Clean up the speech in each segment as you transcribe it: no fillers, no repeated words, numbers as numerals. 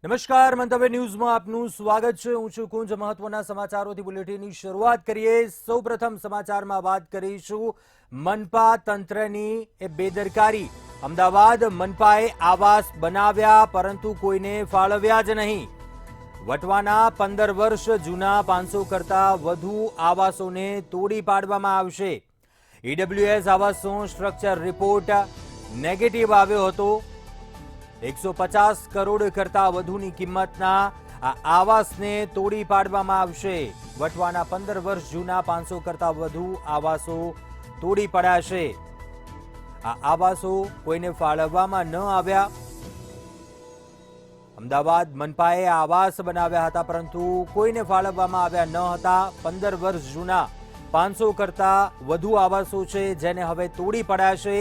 નમસ્કાર, મંતવ્ય ન્યૂઝમાં આપનું સ્વાગત છે। હું છું કુંજ। મહત્વના સમાચારોથી બુલેટિનની શરૂઆત કરીએ। સૌપ્રથમ સમાચારમાં વાત કરીશું મનપા તંત્રની એ બેદરકારી। અમદાવાદ મનપાએ આવાસ બનાવ્યા પરંતુ કોઈને ફાળવ્યા જ નહીં। વટવાના 15 વર્ષ જૂના 500 કરતા વધુ આવાસોને તોડી પાડવામાં આવશે। ઈડબ્લ્યુએસ આવાસનો સ્ટ્રક્ચર રિપોર્ટ નેગેટિવ આવ્યો હતો। 150 કરોડ કરતા વધુની કિંમતના આ આવાસને તોડી પાડવામાં આવશે। વટવાના 15 વર્ષ જૂના 500 કરતા વધુ આવાસો તોડી પડાશે। આ આવાસો કોઈને ફાળવવામાં ન આવ્યા। અમદાવાદ મનપાએ આવાસ બનાવ્યા હતા પરંતુ કોઈને ફાળવવામાં આવ્યા ન હતા। 15 વર્ષ જૂના 500 કરતા વધુ આવાસો છે જેને હવે તોડી પડાશે।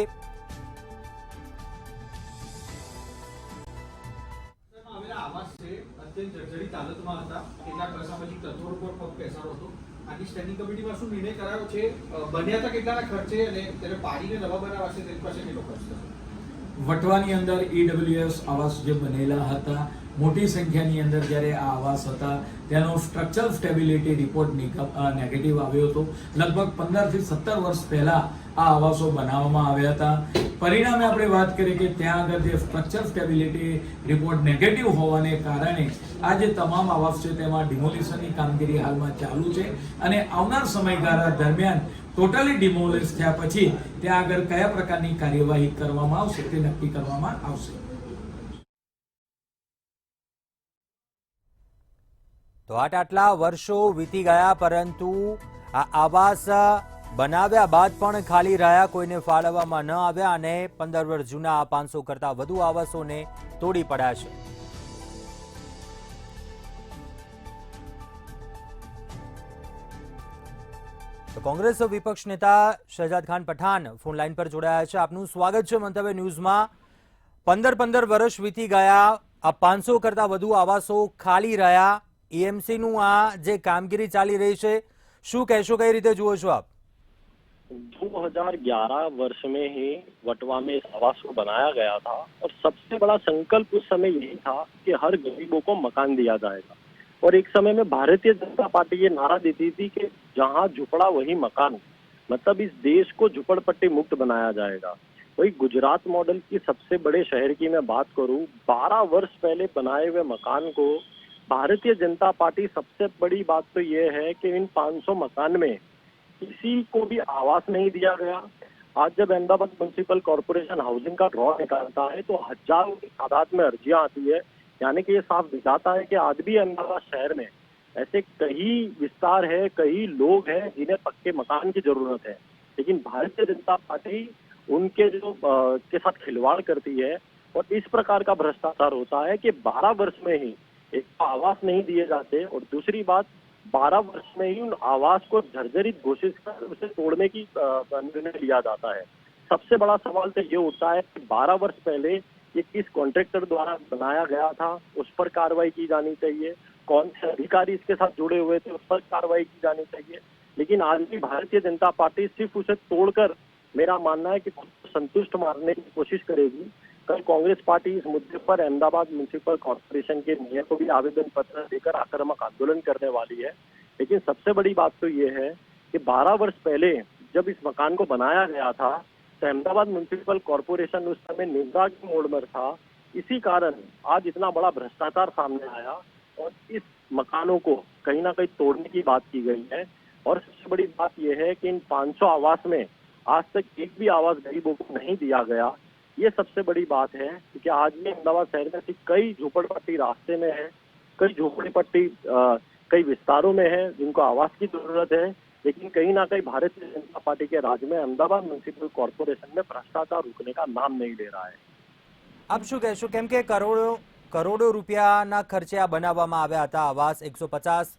જર્જરિત હાલતમાં હતા। કેટલાક વર્ષા પછી તત્વો પર પગ પેસારો હતો। આની સ્ટેન્ડિંગ કમિટીમાં શું નિર્ણય કરાયો છે? બન્યા હતા કેટલાના ખર્ચે અને તેને પાડીને નવા બનાવવા છે તેની પાસે કેટલો ખર્ચ થશે? વટવાની અંદર ઈડબ્લ્યુએસ આવાસ જે બનેલા હતા, મોટી સંખ્યાની અંદર જ્યારે આ આવાસ હતા તેનો સ્ટ્રક્ચરલ સ્ટેબિલિટી રિપોર્ટ નેગેટિવ આવ્યો હતો। લગભગ 15 થી 17 વર્ષ પહેલા આ આવાસો બનાવવામાં આવ્યા હતા। પરિણામે આપણે વાત કરીએ કે ત્યાં આગળ જે સ્ટ્રક્ચર સ્ટેબિલિટી રિપોર્ટ નેગેટિવ હોવાને કારણે આ જે તમામ આવાસ છે તેમાં ડિમોલિશનની કામગીરી હાલમાં ચાલુ છે અને આવનાર સમયગાળા દરમિયાન ટોટલી ડિમોલિશ થયા પછી ત્યાં આગળ કયા પ્રકારની કાર્યવાહી કરવામાં આવશે તે નક્કી કરવામાં આવશે। તો આટલા વર્ષો વીતી ગયા પરંતુ આ આવાસ બનાવ્યા બાદ પણ ખાલી રહ્યા, કોઈને ફાળવવામાં ન આવ્યા અને 15 વર્ષ જૂના 500 કરતા વધુ આવાસોને તોડી પડાશે। તો કોંગ્રેસ વિપક્ષ નેતા શહજાદ ખાન પઠાણ ફોન લાઈન પર જોડાયા છે। આપનું સ્વાગત છે મંતવ્ય ન્યૂઝમાં। 15 વર્ષ વીતી ગયા, આ 500 કરતા વધુ આવાસો ખાલી રહ્યા। ईएमसी નું આ જે કામગીરી ચાલી રહી છે, શું કહેશો, કઈ રીતે જુઓ છો આપ? 2011 वर्ष में ही वटवा में इस आवास को बनाया गया था और सबसे बड़ा संकल्प उस समय यही था कि हर गरीबों को मकान दिया जाएगा। और एक समय में भारतीय जनता पार्टी ये नारा देती थी कि जहां झुपड़ा वही मकान, मतलब इस देश को झुपड़पट्टी मुक्त बनाया जाएगा। वही गुजरात मॉडल की सबसे बड़े शहर की मैं बात करूं, 12 वर्ष पहले बनाए हुए मकान को भारतीय जनता पार्टी, सबसे बड़ी बात तो ये है कि इन 500 मकान में किसी को भी आवास नहीं दिया गया। आज जब अहमदाबाद म्युनिसिपल कॉर्पोरेशन हाउसिंग का ड्रॉ निकालता है तो हजारों की तादाद में अर्जियां आती है। यानी कि ये साफ दिखाता है कि आज भी अहमदाबाद शहर में ऐसे कई विस्तार है, कई लोग हैं जिन्हें पक्के मकान की जरूरत है, लेकिन भारतीय जनता पार्टी उनके जो के साथ खिलवाड़ करती है और इस प्रकार का भ्रष्टाचार होता है कि 12 वर्ष में ही एक आवास नहीं दिए जाते और दूसरी बात 12 वर्ष में ही उन आवास को जर्जरित घोषित कर उसे तोड़ने की निर्णय लिया जाता है। सबसे बड़ा सवाल तो ये उठता है कि 12 वर्ष पहले ये किस कॉन्ट्रैक्टर द्वारा बनाया गया था, उस पर कार्रवाई की जानी चाहिए। कौन से अधिकारी इसके साथ जुड़े हुए थे, उस पर कार्रवाई की जानी चाहिए। लेकिन आज भी भारतीय जनता पार्टी सिर्फ उसे तोड़कर, मेरा मानना है कि संतुष्ट मारने की कोशिश करेगी। कल कांग्रेस पार्टी इस मुद्दे पर अहमदाबाद म्युनिसिपल कॉर्पोरेशन के मेयर को भी आवेदन पत्र देकर आक्रामक आंदोलन करने वाली है। लेकिन सबसे बड़ी बात तो ये है कि 12 वर्ष पहले जब इस मकान को बनाया गया था तो अहमदाबाद म्युनिसिपल कॉर्पोरेशन उस समय निंदा के मोड में था। इसी कारण आज इतना बड़ा भ्रष्टाचार सामने आया और इस मकानों को कहीं ना कहीं तोड़ने की बात की गई है। और सबसे बड़ी बात यह है कि इन 500 आवास में आज तक एक भी आवास गरीबों को नहीं दिया गया। ये सबसे बड़ी बात है क्योंकि आज भी अहमदाबाद शहर में कई झोपड़पट्टी रास्ते में है, कई झोपड़पट्टी कई विस्तारों में है जिनको आवास की जरूरत है, लेकिन कहीं ना कहीं भारतीय जनता पार्टी के राज में अहमदाबाद म्युनिसिपल कॉर्पोरेशन में भ्रष्टाचार रुकने का नाम नहीं ले रहा है। આપ શું કહેશો, કેમ કે કરોડો રૂપિયાના ખર્ચે આ બનાવવામાં આવ્યા હતા આવાસ? 150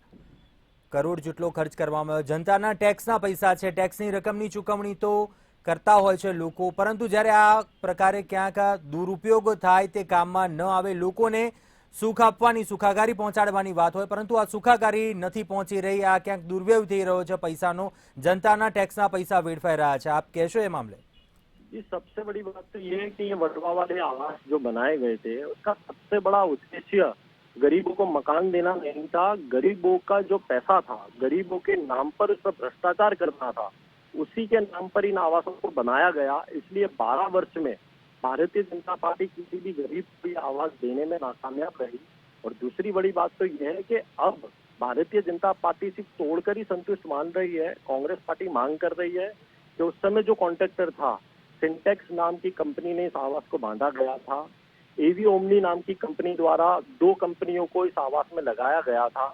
કરોડ જેટલો ખર્ચ કરવામાં આવ્યો। જનતાના ટેક્સના પૈસા છે, ટેક્સની રકમની ચૂકવણી તો કરતા હોય છે લોકો, પરંતુ જ્યારે આ પ્રકારે ક્યાંક દુરુપયોગ થાય, તે કામમાં ન આવે, લોકોને સુખ આપવાની, સુખાકારી પહોંચાડવાની વાત હોય પરંતુ આ સુખાકારી નથી પહોંચી રહી, આ ક્યાંક દુર્વ્યય થઈ રહ્યો છે પૈસાનો, जनता टैक्सना पैसा वेड़फाई रहा है। आप कहो ये मामले? जी, सबसे बड़ी बात तो ये है कि ये वटवा वाले आवास जो बनाए गए थे उसका सबसे बड़ा उद्देश्य गरीबों को मकान देना नहीं था, गरीबों का जो पैसा था, गरीबों के नाम पर उस पर भ्रष्टाचार करना था, उसी के नाम पर इन आवासों को बनाया गया। इसलिए 12 वर्ष में भारतीय जनता पार्टी किसी भी गरीब को ये आवास देने में नाकामयाब रही। और दूसरी बड़ी बात तो यह है कि अब भारतीय जनता पार्टी सिर्फ तोड़कर ही संतुष्ट मान रही है। कांग्रेस पार्टी मांग कर रही है कि उस समय जो कॉन्ट्रैक्टर था, सिंटेक्स नाम की कंपनी ने इस आवास को बांधा गया था। एवी ओमनी नाम की कंपनी द्वारा 2 कंपनियों को इस आवास में लगाया गया था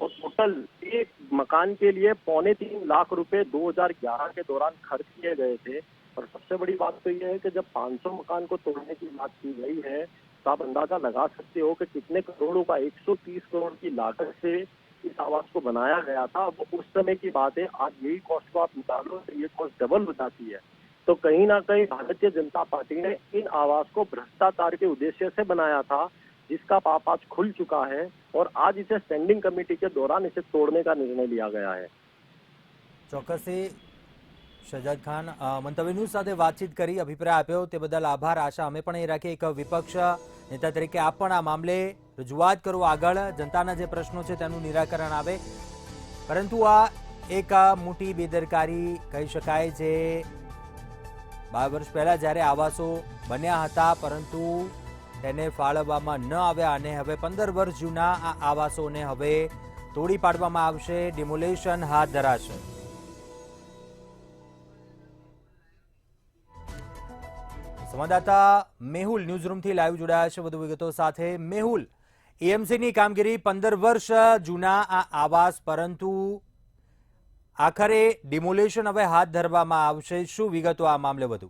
और टोटल एक मकान के लिए 3.25 लाख रुपए 2011 के दौरान खर्च किए गए थे। और सबसे बड़ी बात तो यह है कि जब 500 मकान को तोड़ने की बात की गई है तो आप अंदाजा लगा सकते हो कि कितने करोड़ों का 130 करोड़ की लागत से इस आवास को बनाया गया था। वो उस समय की बात है, आज यही कॉस्ट को आप निकालो तो ये कॉस्ट डबल हो जाती है। तो कहीं ना कहीं भारतीय जनता पार्टी ने इन आवास को भ्रष्टाचार के उद्देश्य से बनाया था, जिसका पाप आज खुल चुका है और आज इसे स्टैंडिंग कमेटी के दौरान इसे तोड़ने का निर्णय लिया गया है। ચોક્કસથી શહજાદ ખાન મંતવ્ય ન્યૂઝ સાથે વાતચીત કરી અભિપ્રાય આપ્યો તે બદલ આભાર। આશા અમે પણ એ રાખીએ એક વિપક્ષ નેતા તરીકે આપ પણ આ મામલે રજૂઆત કરો આગળ, જનતાના જે પ્રશ્નો છે તેનું નિરાકરણ આવે। પરંતુ આ એક મોટી બેદરકારી કહી શકાય જે 12 વર્ષ પહેલા જ્યારે આવાસો બન્યા હતા પરંતુ તેને ફાળવવામાં ન આવ્યા અને હવે 15 વર્ષ જૂના આ આવાસોને હવે તોડી પાડવામાં આવશે, ડિમોલેશન હાથ ધરાશે। સંવાદદાતા મેહુલ ન્યૂઝરૂમથી લાઈવ જોડાયા છે વધુ વિગતો સાથે। મેહુલ, એએમસીની કામગીરી 15 વર્ષ જૂના આ આવાસ પરંતુ આખરે ડિમોલેશન હવે હાથ ધરવામાં આવશે, શું વિગતો આ મામલે વધુ?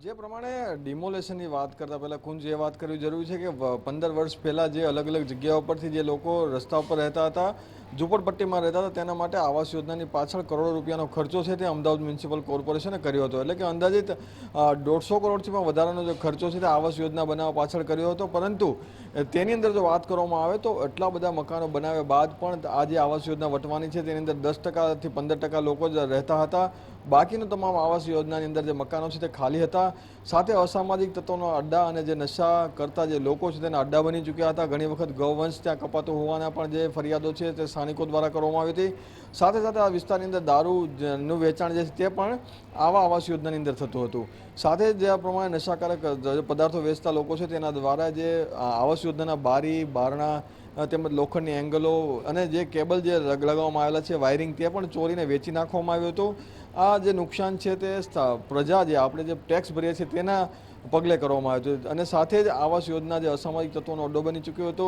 જે પ્રમાણે ડિમોલેશનની વાત કરતા પહેલા કુંજ એ વાત કરવી જરૂરી છે કે 15 વર્ષ પહેલા જે અલગ અલગ જગ્યાઓ પરથી જે લોકો રસ્તા ઉપર રહેતા હતા, ઝૂંપડપટ્ટીમાં રહેતા હતા, તેના માટે આવાસ યોજનાની પાછળ કરોડો રૂપિયાનો ખર્ચો છે તે અમદાવાદ મ્યુનિસિપલ કોર્પોરેશને કર્યો હતો। એટલે કે અંદાજિત 150 કરોડથી પણ વધારાનો જે ખર્ચો છે તે આવાસ યોજના બનાવવા પાછળ કર્યો હતો। પરંતુ તેની અંદર જો વાત કરવામાં આવે તો એટલા બધા મકાનો બનાવ્યા બાદ પણ આ જે આવાસ યોજના વટવાની છે તેની અંદર 10% થી 15% લોકો જ રહેતા હતા। બાકીનો તમામ આવાસ યોજનાની અંદર જે મકાનો છે તે ખાલી હતા। સાથે અસામાજિક તત્વોનો અડ્ડા અને જે નશા કરતા જે લોકો છે તેના અડ્ડા બની ચૂક્યા હતા। ઘણી વખત ગૌવંશ ત્યાં કપાતો હોવાના પણ જે ફરિયાદો છે તે સ્થાનિકો દ્વારા કરવામાં આવી હતી। સાથે સાથે આ વિસ્તારની અંદર દારૂનું વેચાણ જે છે તે પણ આવા આવાસ યોજનાની અંદર થતું હતું। સાથે જે આ પ્રમાણે નશાકારક પદાર્થો વેચતા લોકો છે તેના દ્વારા જે આવાસ યોજનાના બારી બારણા તેમજ લોખંડની એંગલો અને જે કેબલ જે લગાવવામાં આવેલા છે વાયરિંગ તે પણ ચોરીને વેચી નાખવામાં આવ્યું હતું। આ જે નુકસાન છે તે પ્રજા જે આપણે જે ટેક્સ ભરીએ છીએ તેના પગલે કરવામાં આવ્યું હતું અને સાથે જ આવાસ યોજના જે અસામાજિક તત્વોનો અડ્ડો બની ચૂક્યો હતો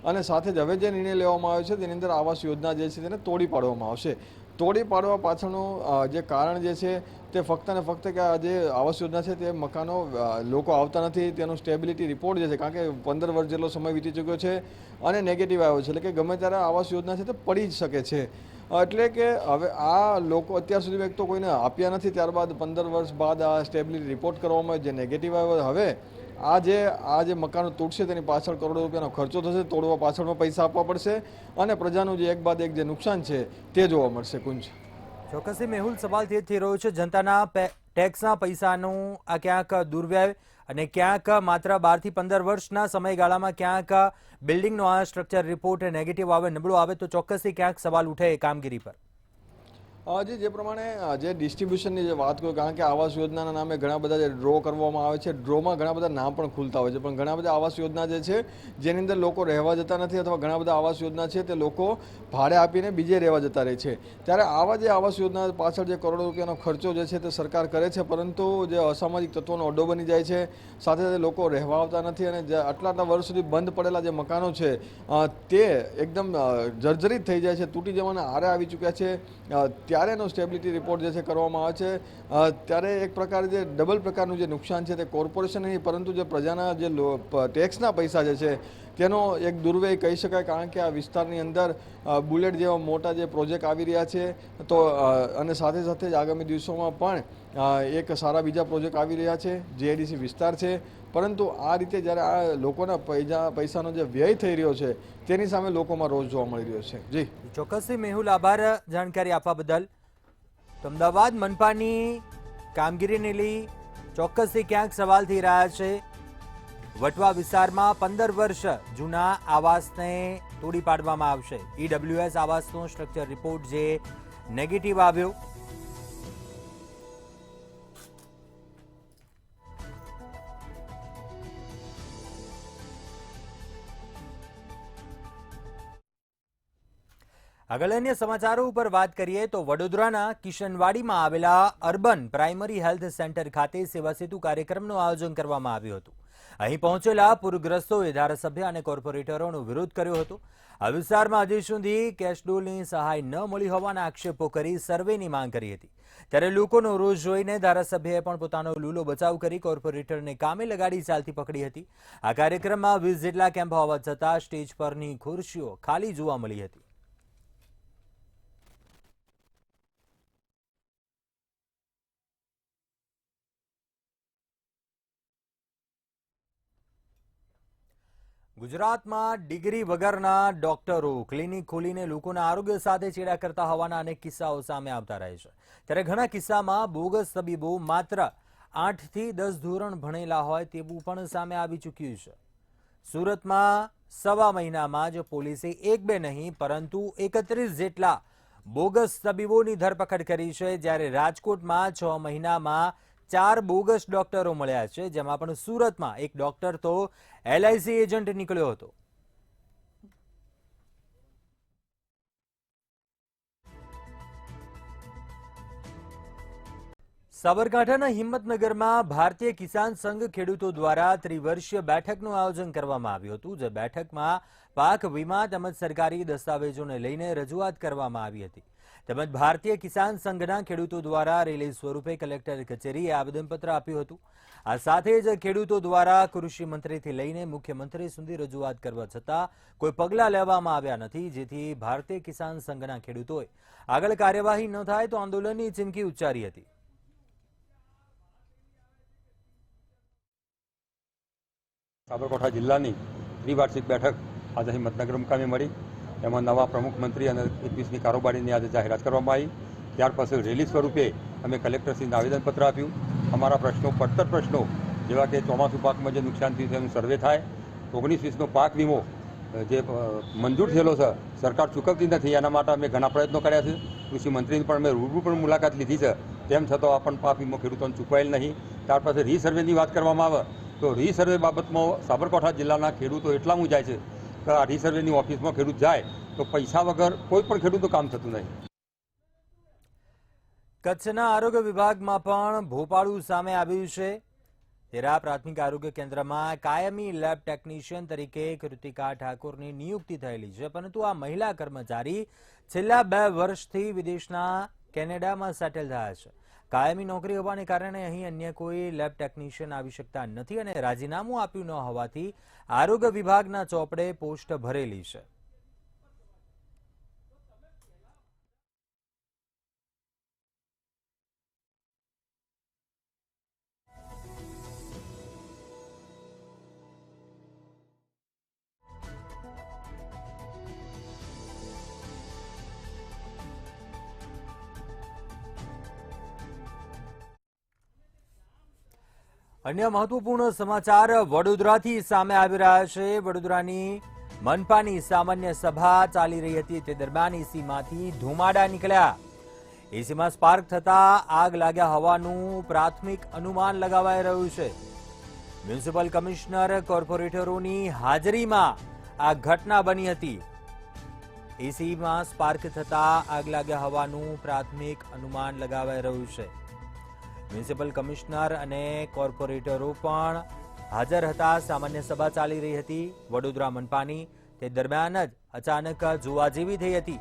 અને સાથે જ હવે જે નિર્ણય લેવામાં આવ્યો છે તેની અંદર આવાસ યોજના જે છે તેને તોડી પાડવામાં આવશે। તોડી પાડવા પાછળનું જે કારણ જે છે તે ફક્ત ને ફક્ત કે આ જે આવાસ યોજના છે તે મકાનો લોકો આવતા નથી તેનો સ્ટેબિલિટી રિપોર્ટ જે છે, કારણ કે 15 વર્ષ જેટલો સમય વીતી ચૂક્યો છે અને નેગેટિવ આવ્યો છે, એટલે કે ગમે ત્યારે આવાસ યોજના છે તે પડી જ શકે છે। એટલે કે હવે આ લોકો અત્યાર સુધી એક તો કોઈને આપ્યા નથી, ત્યારબાદ 15 વર્ષ બાદ આ સ્ટેબિલિટી રિપોર્ટ કરવામાં જે નેગેટિવ આવ્યો, હવે આ જે મકાનો તૂટશે તેની પાછળ કરોડો રૂપિયાનો ખર્ચો થશે, તોડવા પાછળમાં પૈસા આપવા પડશે અને પ્રજાનું જે એક બાદ એક જે નુકસાન છે તે જોવા મળશે। કુંજ, ચોક્કસથી મેહુલ, સવાલ તે થઈ રહ્યો છે જનતાના ટેક્સના પૈસાનું આ ક્યાંક દુર્વ્યય અને ક્યાંક માત્ર 12 થી 15 વર્ષના સમયગાળામાં ક્યાંક બિલ્ડિંગનો આ સ્ટ્રક્ચર રિપોર્ટ નેગેટિવ આવે, નબળો આવે તો ચોક્કસથી ક્યાંક સવાલ ઉઠે એ કામગીરી પર। જે પ્રમાણે જે ડિસ્ટ્રીબ્યુશનની જે વાત કરું, કારણ કે આવાસ યોજનાના નામે ઘણા બધા જે ડ્રો કરવામાં આવે છે, ડ્રોમાં ઘણા બધા નામ પણ ખુલતા હોય છે, પણ ઘણા બધા આવાસ યોજના જે છે જેની અંદર લોકો રહેવા જતા નથી અથવા ઘણા બધા આવાસ યોજના છે તે લોકો ભાડે આપીને બીજે રહેવા જતા રહે છે। ત્યારે આવા જે આવાસ યોજના પાછળ જે કરોડો રૂપિયાનો ખર્ચો જે છે તે સરકાર કરે છે, પરંતુ જે અસામાજિક તત્વોનો અડ્ડો બની જાય છે, સાથે સાથે લોકો રહેવા આવતા નથી અને જે આટલા વર્ષ સુધી બંધ પડેલા જે મકાનો છે તે એકદમ જર્જરિત થઈ જાય છે, તૂટી જવાના આરે આવી ચૂક્યા છે। ત્યારે એનો સ્ટેબિલિટી રિપોર્ટ જે છે કરવામાં આવે છે ત્યારે એક પ્રકારે જે ડબલ પ્રકારનું જે નુકસાન છે તે કોર્પોરેશન નહીં પરંતુ જે પ્રજાના જે ટેક્સના પૈસા જે છે તેનો એક દુર્વ્યય કહી શકાય। કારણ કે આ વિસ્તારની અંદર બુલેટ જેવા મોટા જે પ્રોજેક્ટ આવી રહ્યા છે તો અને સાથે સાથે જ આગામી દિવસોમાં પણ એક સારા બીજા પ્રોજેક્ટ આવી રહ્યા છે, જીઆઈડીસી વિસ્તાર છે, પરંતુ આ રીતે જ્યારે આ લોકોના પૈસાનો જે વ્યય થઈ રહ્યો છે તેની સામે લોકોમાં રોષ જોવા મળી રહ્યો છે। જી ચોક્કસથી મેહુલ, આભાર જાણકારી આપવા બદલ। તો અમદાવાદ મનપાની કામગીરીને લઈ ચોક્કસથી ક્યાંક સવાલ થઈ રહ્યા છે। વટવા વિસ્તારમાં 15 વર્ષ જૂના આવાસને તોડી પાડવામાં આવશે. ઈડબ્લ્યુએસ આવાસનો સ્ટ્રક્ચર રિપોર્ટ જે નેગેટિવ આવ્યો. આગળ અન્ય સમાચારો ઉપર વાત કરીએ તો વડોદરાના કિશનવાડીમાં આવેલા અર્બન પ્રાઇમરી હેલ્થ સેન્ટર ખાતે સેવા સેતુ કાર્યક્રમનું આયોજન કરવામાં આવ્યું હતું. અહીં પહોંચેલા પૂરગ્રસ્તોએ ધારાસભ્ય અને કોર્પોરેટરોનો વિરોધ કર્યો હતો. આ વિસ્તારમાં હજી સુધી કેશડોલની સહાય ન મળી હોવાના આક્ષેપો કરી સર્વેની માંગ કરી હતી. ત્યારે લોકોનો રોષ જોઈને ધારાસભ્યએ પણ પોતાનો લૂલો બચાવ કરી કોર્પોરેટરને કામે લગાડી ચાલતી પકડી હતી. આ કાર્યક્રમમાં 20 જેટલા કેમ્પ હોવા છતાં સ્ટેજ પરની ખુરશીઓ ખાલી જોવા મળી હતી. ગુજરાતમાં ડિગ્રી વગરના ડોક્ટરો ક્લિનિક ખોલીને લોકોના આરોગ્ય સાથે ચેડા કરતા હોવાના અનેક કિસ્સાઓ સામે આવતા રહે છે. ત્યારે ઘણા કિસ્સામાં બોગસ તબીબો માત્ર 8 થી 10 ધોરણ ભણેલા હોય તેવું પણ સામે આવી ચૂક્યું છે. સુરતમાં સવા મહિનામાં જ પોલીસે 1-2 નહીં પરંતુ 31 જેટલા બોગસ તબીબોની ધરપકડ કરી છે. જ્યારે રાજકોટમાં 6 મહિનામાં 4 બોગસ ડોક્ટરો મળ્યા છે, જેમાં પણ સુરતમાં એક ડોક્ટર તો LIC એજન્ટ નીકળ્યો હતો. સાબરકાંઠાના હિંમતનગરમાં ભારતીય કિસાન સંઘ ખેડૂતો દ્વારા ત્રિવર્ષીય બેઠકનું આયોજન કરવામાં આવ્યું હતું. જે બેઠકમાં પાક વીમા તેમજ સરકારી દસ્તાવેજોને લઈને રજૂઆત કરવામાં આવી હતી. તેમજ ભારતીય કિસાન સંઘના ખેડૂતો દ્વારા રેલી સ્વરૂપે કલેક્ટર કચેરીએ આવેદનપત્ર આપ્યું હતું. આ સાથે જ ખેડૂતો દ્વારા કૃષિ મંત્રીથી લઈને મુખ્યમંત્રી સુધી રજૂઆત કરવા છતાં કોઈ પગલાં લેવામાં આવ્યા નથી. જેથી ભારતીય કિસાન સંઘના ખેડૂતોએ આગળ કાર્યવાહી ન થાય તો આંદોલનની ચીમકી ઉચ્ચારી હતી. સાબરકાંઠા જિલ્લાની ત્રિવાર્ષિક બેઠક આજે હિંમતનગર મુકામે મળી. એમાં નવા પ્રમુખ મંત્રી અને 21મી કારોબારીની આજે જાહેરાત કરવામાં આવી. ત્યાર પછી રેલી સ્વરૂપે અમે કલેક્ટરશ્રીને આવેદનપત્ર આપ્યું. અમારા પ્રશ્નો પડતર પ્રશ્નો જેવા કે ચોમાસુ પાકમાં જે નુકસાન થયું છે એનું સર્વે થાય, 19-20નો પાક વીમો જે મંજૂર થયેલો છે સરકાર ચૂકવતી નથી, એના માટે અમે ઘણા પ્રયત્નો કર્યા છે. કૃષિ મંત્રીની પણ અમે રૂબરૂ પણ મુલાકાત લીધી છે. તેમ છતાં આ પણ પાક વીમો ખેડૂતોને ચૂકવાયેલ નહીં. ત્યાર પછી રીસર્વેની વાત કરવામાં આવે તો રીસર્વે બાબતમાં સાબરકાંઠા જિલ્લાના ખેડૂતો એટલા મૂંઝાય છે કે આ રીસર્વેની ઓફિસમાં ખેડૂત જાય તો પૈસા વગર કોઈ પણ ખેડૂતનું કામ થતું નહીં. કચ્છના આરોગ્ય વિભાગમાં પણ ભોપાળું સામે આવ્યું છે. તેરા પ્રાથમિક આરોગ્ય કેન્દ્રમાં કાયમી લેબ ટેકનિશિયન તરીકે કૃતિકા ઠાકોરની નિયુક્તિ થયેલી છે, પરંતુ આ મહિલા કર્મચારી છેલ્લા 2 વર્ષથી વિદેશના કેનેડામાં સેટલ થયા છે. કાયમી નોકરી હોવાને કારણે અહીં અન્ય કોઈ લેબ ટેકનિશિયન આવી શકતા નથી અને રાજીનામું આપ્યું ન હોવાથી આરોગ્ય વિભાગના ચોપડે પોસ્ટ ભરેલી છે. અન્ય મહત્વપૂર્ણ સમાચાર વડોદરાથી સામે આવી રહ્યા છે. વડોદરાની મનપાની સામાન્ય સભા ચાલી રહી હતી તે દરમિયાન એસીમાંથી ધુમાડા નીકળ્યા. એસીમાં સ્પાર્ક થતા આગ લાગ્યા હોવાનું પ્રાથમિક અનુમાન લગાવાઈ રહ્યું છે. મ્યુનિસિપલ કમિશનર કોર્પોરેટરોની હાજરીમાં આ ઘટના બની હતી. એસીમાં સ્પાર્ક થતા આગ લાગ્યા હોવાનું પ્રાથમિક અનુમાન લગાવાઈ રહ્યું છે. મ્યુનિસિપલ કમિશનર અને કોર્પોરેટરો પણ હાજર હતા. સામાન્ય સભા ચાલી રહી હતી વડોદરા મનપાની. તે દરમિયાન જ અચાનક જોવા જેવી થઈ હતી.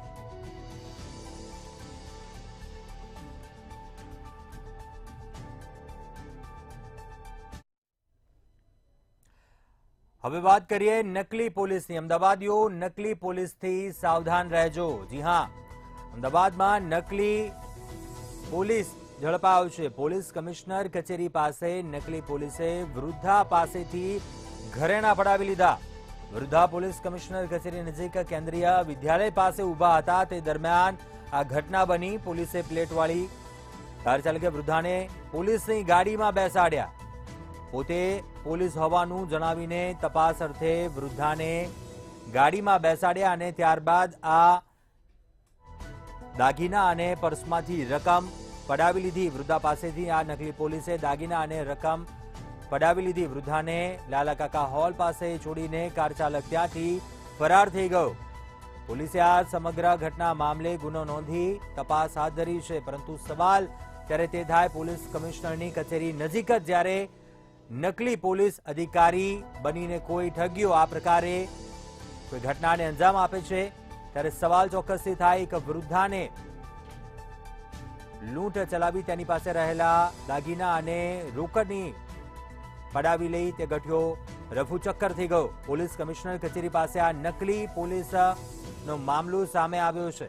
હવે વાત કરીએ નકલી પોલીસની. અમદાવાદીઓ નકલી પોલીસથી સાવધાન રહેજો. જી હા, અમદાવાદમાં નકલી પોલીસ ઝડપાયો છે. પોલીસ કમિશનર કચેરી પાસે નકલી પોલીસે વૃદ્ધા પાસેથી ઘરેણા પડાવી લીધા. વૃદ્ધા પોલીસ કમિશનર કચેરી નજીક કેન્દ્રીય વિદ્યાલય પાસે ઉભા હતા. તે દરમિયાન આ ઘટના બની. પોલીસે પ્લેટવાળી કાર ચાલકે વૃદ્ધાને પોલીસની ગાડીમાં બેસાડ્યા. પોતે પોલીસ હોવાનું જણાવીને તપાસ અર્થે વૃદ્ધાને ગાડીમાં બેસાડ્યા અને ત્યારબાદ આ દાગીના અને પર્સમાંથી રકમ પડાવી લીધી. વૃદ્ધા પાસેથી આ નકલી પોલીસે દાગીના અને રકમ પડાવી લીધી. વૃદ્ધાને લાલાકાકા હોલ પાસે છોડીને કાર ચાલક ત્યાંથી ફરાર થઈ ગયો. પોલીસે આ સમગ્ર ઘટના મામલે ગુનો નોંધી તપાસ હાથ ધરી છે. પરંતુ સવાલ ત્યારે તે થાય, પોલીસ કમિશનરની કચેરી નજીક જ જ્યારે નકલી પોલીસ અધિકારી બનીને કોઈ ઠગ્યો આ પ્રકારે કોઈ ઘટનાને અંજામ આપે છે, ત્યારે સવાલ ચોક્કસથી થાય કે વૃદ્ધાને લૂંટ ચલાવી તેની પાસે રહેલા દાગીના અને રોકડની પડાવી લઈ તે ગઠિયો રફુચક્કર થઈ ગયો. પોલીસ કમિશનર કચેરી પાસે આ નકલી પોલીસનો મામલો સામે આવ્યો છે.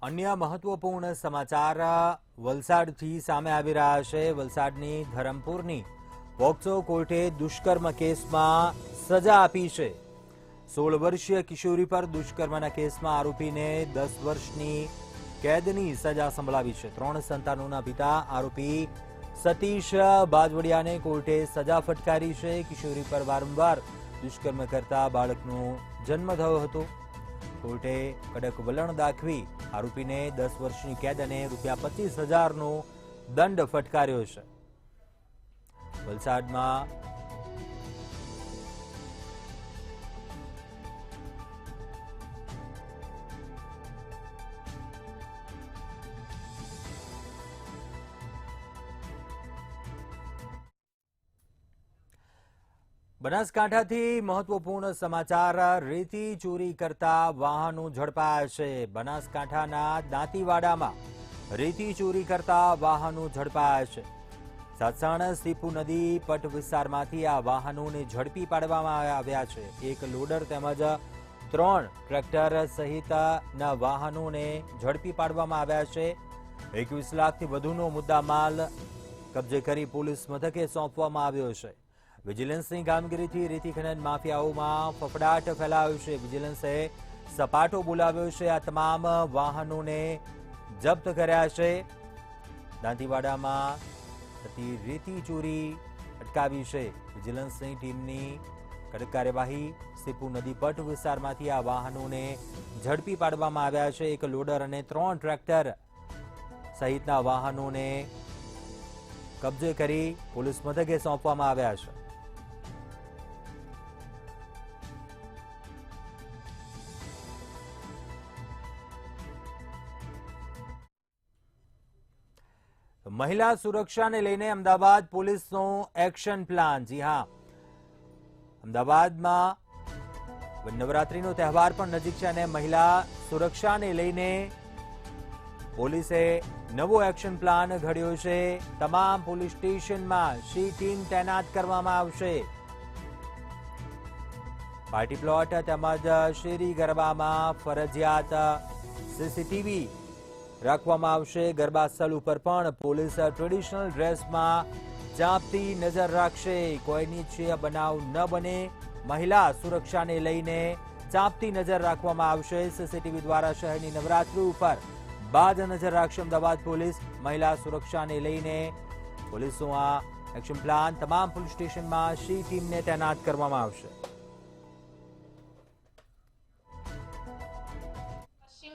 અન્ય મહત્વપૂર્ણ સમાચાર વલસાડથી સામે આવી રહ્યા છે. વલસાડની ધરમપુરની પોક્સો કોર્ટે દુષ્કર્મ કેસમાં સજા આપી છે. 16 વર્ષીય કિશોરી પર દુષ્કર્મના કેસમાં આરોપીને 10 વર્ષની કેદની સજા સંભળાવી છે. 3 સંતાનોના પિતા આરોપી સતીશ બાજવડિયાને કોર્ટે સજા ફટકારી છે. કિશોરી પર વારંવાર દુષ્કર્મ કરતા બાળકનો જન્મ થયો હતો. કોર્ટે કડક વલણ દાખવી આરોપીને 10 વર્ષની કેદ અને ₹25,000નો દંડ ફટકાર્યો છે. વલસાડમાં બનાસકાંઠાથી મહત્વપૂર્ણ સમાચાર. રેતી ચોરી કરતા વાહનો ઝડપાયા છે. બનાસકાંઠાના દાંતીવાડામાં રેતી ચોરી કરતા વાહનો ઝડપાયા છે. સાસણ સીપુ નદી પટ વિસ્તારમાંથી આ વાહનોને ઝડપી પાડવામાં આવ્યા છે. એક લોડર તેમજ 3 ટ્રેક્ટર સહિતના વાહનોને ઝડપી પાડવામાં આવ્યા છે. 21 લાખથી વધુનો મુદ્દામાલ કબજે કરી પોલીસ મથકે સોંપવામાં આવ્યો છે. વિજિલન્સની કામગીરીથી રેતી ખનન માફિયાઓમાં ફફડાટ ફેલાયો છે. વિજિલન્સે સપાટો બોલાવ્યો છે. આ તમામ વાહનોને જપ્ત કર્યા છે. દાંતીવાડામાં થતી રેતી ચોરી અટકાવી છે. વિજિલન્સની ટીમની કડક કાર્યવાહી. સીપુ નદી પટ વિસ્તારમાંથી આ વાહનોને ઝડપી પાડવામાં આવ્યા છે. એક લોડર અને 3 ટ્રેક્ટર સહિતના વાહનોને કબજે કરી પોલીસ મથકે સોંપવામાં આવ્યા છે. મહિલા સુરક્ષાને લઈને અમદાવાદ પોલીસનો એક્શન પ્લાન. જી હા, અમદાવાદમાં નવરાત્રીનો તહેવાર પણ નજીક છે અને મહિલા સુરક્ષાને લઈને પોલીસે નવો એક્શન પ્લાન ઘડ્યો છે. તમામ પોલીસ સ્ટેશનમાં સી ટીમ તૈનાત કરવામાં આવશે. પાર્ટી પ્લોટ તેમજ શેરી ગરબામાં ફરજિયાત સીસીટીવી રાખવામાં આવશે. ગરબા સ્થળ ઉપર પણ પોલીસ ટ્રેડિશનલ ડ્રેસમાં ચાંપતી નજર રાખશે. કોઈ નીચે બનાવ ન બને, મહિલા સુરક્ષાને લઈને ચાંપતી નજર રાખવામાં આવશે. સીસીટીવી દ્વારા શહેરની નવરાત્રી ઉપર બાજ નજર રાખશે અમદાવાદ પોલીસ. મહિલા સુરક્ષાને લઈને પોલીસનો આ એક્શન પ્લાન. તમામ પોલીસ સ્ટેશનમાં સી ટીમને તૈનાત કરવામાં આવશે.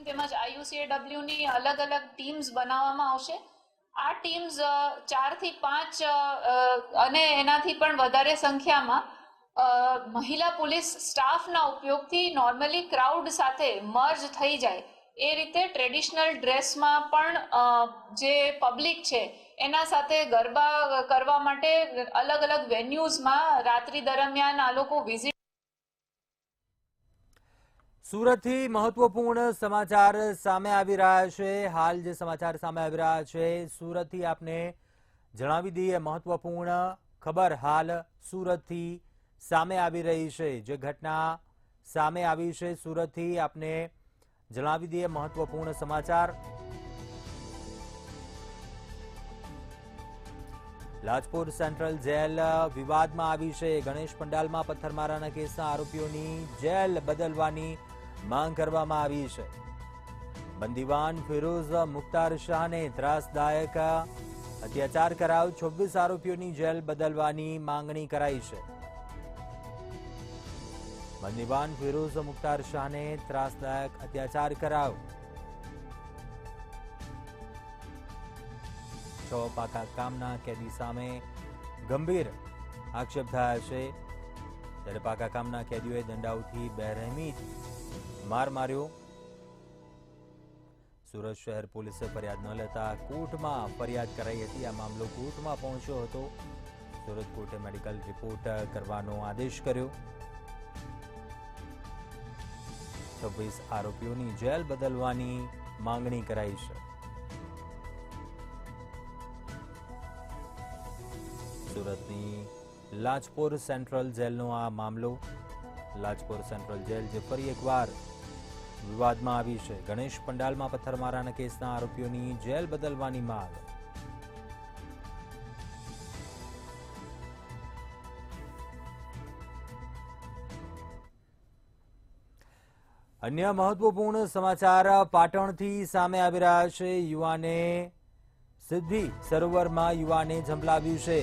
તેમજ IUCAW ની અલગ અલગ ટીમ્સ બનાવવામાં આવશે. આ ટીમ્સ 4 થી 5 અને એનાથી પણ વધારે સંખ્યામાં મહિલા પોલીસ સ્ટાફના ઉપયોગથી નોર્મલી ક્રાઉડ સાથે મર્જ થઈ જાય એ રીતે ટ્રેડિશનલ ડ્રેસમાં પણ જે પબ્લિક છે એના સાથે ગરબા કરવા માટે અલગ અલગ વેન્યુઝમાં રાત્રિ દરમિયાન આ લોકો વિઝિટ. સુરતથી મહત્વપૂર્ણ સમાચાર સામે આવી રહ્યા છે. હાલ જે સમાચાર સામે આવી રહ્યા છે સુરતથી આપને જણાવી દઈએ. મહત્વપૂર્ણ ખબર હાલ સુરતથી સામે આવી રહી છે. જે ઘટના સામે આવી છે સુરતથી આપને જણાવી દઈએ મહત્વપૂર્ણ સમાચાર. લાજપોર સેન્ટ્રલ જેલ વિવાદમાં આવી છે. ગણેશ પંડાલમાં પથ્થરમારાના કેસના આરોપીઓની જેલ બદલવાની માંગ કરવામાં આવી છે. બંદીવાન ફિરોઝ મુખ્તાર શાહને ત્રાસદાયક અત્યાચાર કરાવ 26 આરોપીઓની જેલ બદલવાની માંગણી કરાઈ છે. બંદીવાન ફિરોઝ મુખ્તાર શાહને ત્રાસદાયક અત્યાચાર કરાવ 6 પાકા કામના કેદી સામે ગંભીર આક્ષેપ થયા છે. ત્યારે પાકા કામના કેદીઓએ દંડાઓથી બેરહેમી માર માર્યો. સુરત શહેર પોલીસે ફરિયાદ ન લેતા કોર્ટમાં ફરિયાદ કરાઈ હતી. આ મામલો કોર્ટમાં પહોંચ્યો હતો. સુરત કોર્ટે મેડિકલ રિપોર્ટ કરવાનો આદેશ કર્યો. 26 આરોપીઓની જેલ બદલવાની માંગણી કરાઈ છે. સુરતની લાજપોર સેન્ટ્રલ જેલનો આ મામલો. લાજપોર સેન્ટ્રલ જેલ જે ફરી એકવાર વિવાદમાં આવી છે. ગણેશ પંડાલમાં પથ્થરમારાના કેસના આરોપીઓની જેલ બદલવાની માંગ. અન્ય મહત્વપૂર્ણ સમાચાર પાટણથી સામે આવી રહ્યા છે. યુવાને સિદ્ધિ સરોવરમાં યુવાને ઝંપલાવ્યું છે.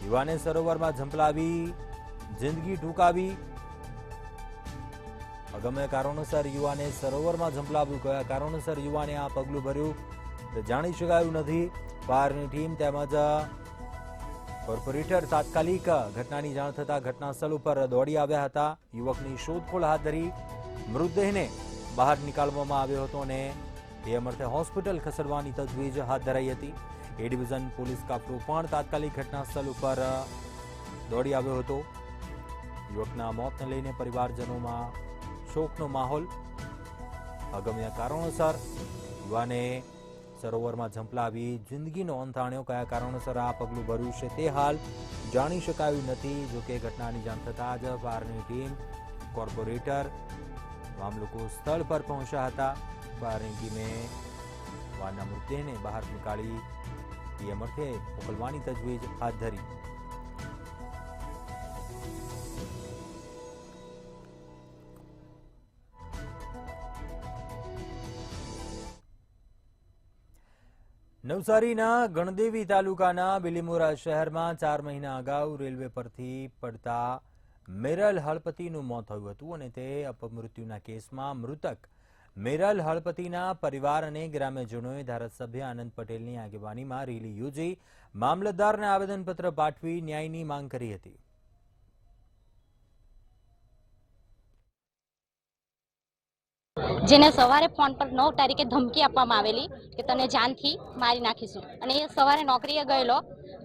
યુવાને સરોવરમાં ઝંપલાવી જિંદગી ટૂંકાવી. અગમ્ય કારણોસર યુવાને સરોવરમાં ઝંપલાવ્યું. કયા કારણોસર યુવાને આ પગલું ભર્યું તે જાણી શકાયું નથી. ફાયરની ટીમ તેમજ કોર્પોરેટર તાત્કાલિક ઘટનાની જાણ થતા ઘટના સ્થળ ઉપર દોડી આવ્યા હતા. યુવકની શોધખોળ હાથ ધરી મૃતદેહને બહાર નીકાળવામાં આવ્યો હતો અને એ અમરથે હોસ્પિટલ ખસેડવાની તજવીજ હાથ ધરાઈ હતી. એ ડિવિઝન પોલીસ કાફલો પણ તાત્કાલિક ઘટના સ્થળ ઉપર દોડી આવ્યો હતો. યુવકના મોતને લઈને પરિવારજનોમાં શોકનો માહોલ. અગમ્ય કારણોસર યુવાને સરોવરમાં ઝંપલાવી જિંદગીનો અંત આણ્યો. કયા કારણોસર આ પગલું ભર્યું છે તે હાલ જાણી શકાયું નથી. જોકે ઘટનાની જાણ થતાં જ ફાયરની ટીમ, કોર્પોરેટર તમામ લોકો સ્થળ પર પહોંચ્યા હતા. ફાયરની ટીમે યુવાનના મૃતદેહને બહાર નીકાળી પીએમ અર્થે મોકલવાની તજવીજ હાથ ધરી. નવસારીના ગણદેવી તાલુકાના બિલીમોરા શહેરમાં 4 મહિના અગાઉ રેલવે પરથી પડતા મેરલ હળપતિનું મોત થયું હતું અને તે અપમૃત્યુના કેસમાં મૃતક મેરલ હળપતિના પરિવાર અને ગ્રામ્યજનોએ ધારાસભ્ય આનંદ પટેલની આગેવાનીમાં રેલી યોજી મામલતદારને આવેદનપત્ર પાઠવી ન્યાયની માંગ કરી હતી. જેને સવારે ફોન પર 9 તારીખે ધમકી આપવામાં આવેલી કે તને જાનથી મારી નાખીશું. અને એ સવારે નોકરીએ ગયેલો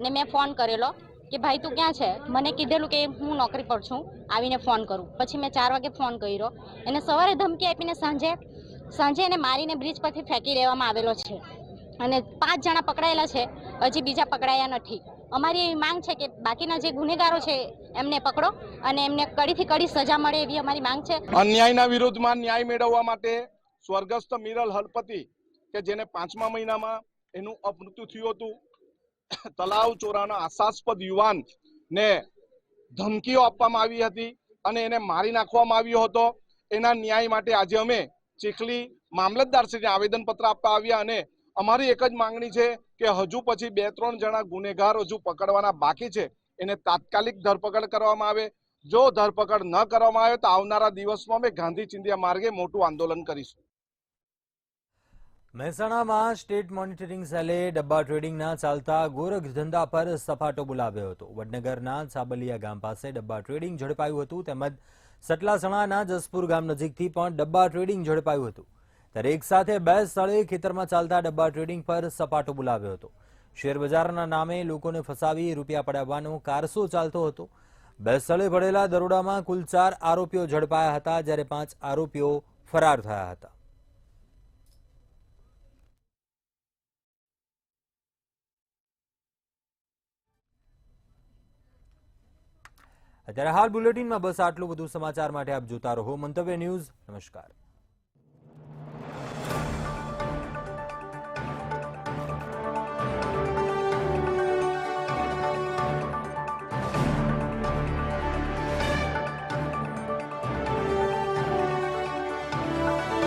ને મેં ફોન કરેલો કે ભાઈ તું ક્યાં છે. મને કીધેલું કે હું નોકરી પર છું, આવીને ફોન કરું. પછી મેં 4 વાગે ફોન કર્યો. એને સવારે ધમકી આપીને સાંજે એને મારીને બ્રિજ પરથી ફેંકી દેવામાં આવેલો છે. અને 5 જણા પકડાયેલા છે, હજી બીજા પકડાયા નથી. અમારી એવી માંગ છે કે બાકીના જે ગુનેગારો છે એમને પકડો અને એમને કડીથી કડી સજા મળે એવી અમારી માંગ છે. અન્યાયના વિરોધમાં ન્યાય મેળવવા માટે સ્વર્ગસ્થ મિરલ હળપતિ કે જેને 5મા મહિનામાં એનું અપમૃત્યુ થયું હતું, તલાવ ચોરાના આશાસ્પદ યુવાન ને ધમકીઓ આપવામાં આવી હતી અને એને મારી નાખવામાં આવ્યો હતો. એના ન્યાય માટે આજે અમે ચીખલી મામલતદારશ્રીને આવેદનપત્ર આપવા આવ્યા અને અમારી એક જ માંગણી છે કે હજુ પછી 2-3 જણા ગુનેગાર હજુ પકડવાના બાકી છે, એને તાત્કાલિક ધરપકડ કરવામાં આવે. જો ધરપકડ ન કરવામાં આવે તો આવનારા દિવસમાં અમે ગાંધી ચિંધ્યા માર્ગે મોટું આંદોલન કરીશું. મહેસાણામાં સ્ટેટ મોનિટરિંગ સેલે ડબ્બા ટ્રેડિંગના ચાલતા ગોરખ ધંધા પર સપાટો બોલાવ્યો હતો. વડનગરના ચાબલિયા ગામ પાસે ડબ્બા ટ્રેડિંગ ઝડપાયું હતું. તેમજ સટલાસણાના જસપુર ગામ નજીકથી પણ ડબ્બા ટ્રેડિંગ ઝડપાયું હતું. ત્યારે એક સાથે 2 સ્થળે ખેતરમાં ચાલતા ડબ્બા ટ્રેડિંગ પર સપાટો બોલાવ્યો હતો. શેરબજારના નામે લોકોને ફસાવી રૂપિયા પડાવવાનો કારસો ચાલતો હતો. 2 સ્થળે ભરેલા દરોડામાં કુલ 4 આરોપીઓ ઝડપાયા હતા, જ્યારે 5 આરોપીઓ ફરાર થયા હતા. અત્યારે હાલ બુલેટિનમાં બસ આટલું. વધુ સમાચાર માટે આપ જોતા રહો મંતવ્ય ન્યૂઝ. નમસ્કાર.